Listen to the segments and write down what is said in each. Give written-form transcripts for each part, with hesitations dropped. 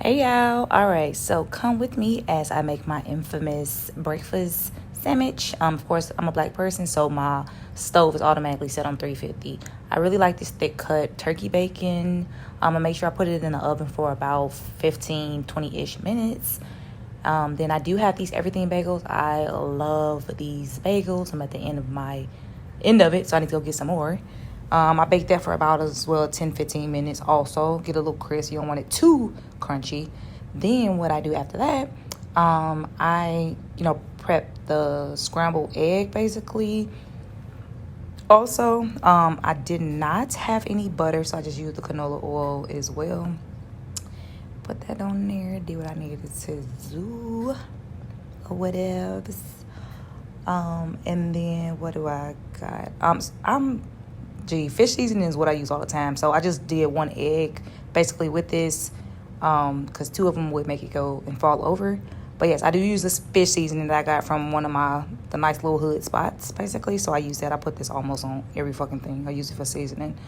Hey y'all. All right, so come with me as I make my infamous breakfast sandwich. Of course, I'm a black person, so my stove is automatically set on 350. I really like this thick cut turkey bacon. I'm gonna make sure I put it in the oven for about 15, 20-ish minutes. Then I do have these everything bagels. I love these bagels. I'm at the end of it, so I need to go get some more. I baked that for about as well 10, 15 minutes also. Get a little crisp. You don't want it too crunchy. Then what I do after that, I, prep the scrambled egg basically. Also, I did not have any butter, so I just used the canola oil as well. Put that on there, do what I needed to do or whatever. And then what do I got? Fish seasoning is what I use all the time. So I just did one egg basically with this because two of them would make it go and fall over. But yes, I do use this fish seasoning that I got from one of the nice little hood spots basically. So I use that. I put this almost on every fucking thing. I use it for seasoning.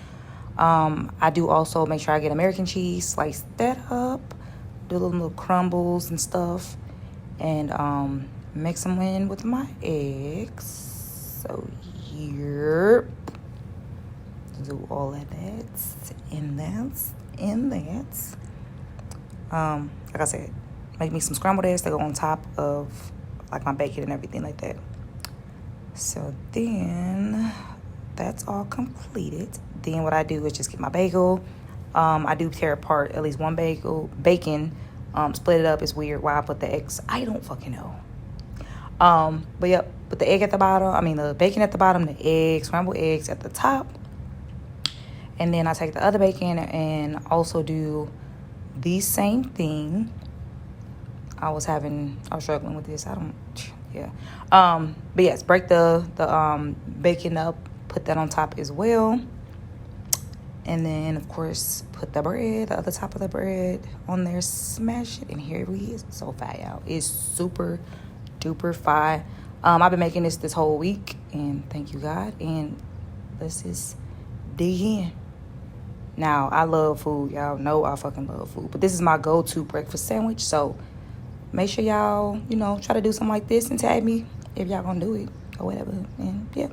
I do also make sure I get American cheese, slice that up, do little crumbles and stuff, and mix them in with my eggs. So here, do all of that in that. Like I said, make me some scrambled eggs that go on top of like my bacon and everything like that. So then that's all completed. Then what I do is just get my bagel. I do tear apart at least one bacon, split it up. It's weird why I put the eggs. I don't fucking know. But yep, put the egg at the bottom. The bacon at the bottom, scrambled eggs at the top. And then I take the other bacon and also do the same thing. I was struggling with this. But yes, break the bacon up, put that on top as well. And then, of course, put the other top of the bread on there, smash it, and here we is. So fire, y'all. It's super duper fire. I've been making this whole week, and thank you, God. And let's just dig in. Now, I love food. Y'all know I fucking love food. But this is my go-to breakfast sandwich. So make sure y'all, try to do something like this and tag me if y'all gonna do it or whatever. And yeah.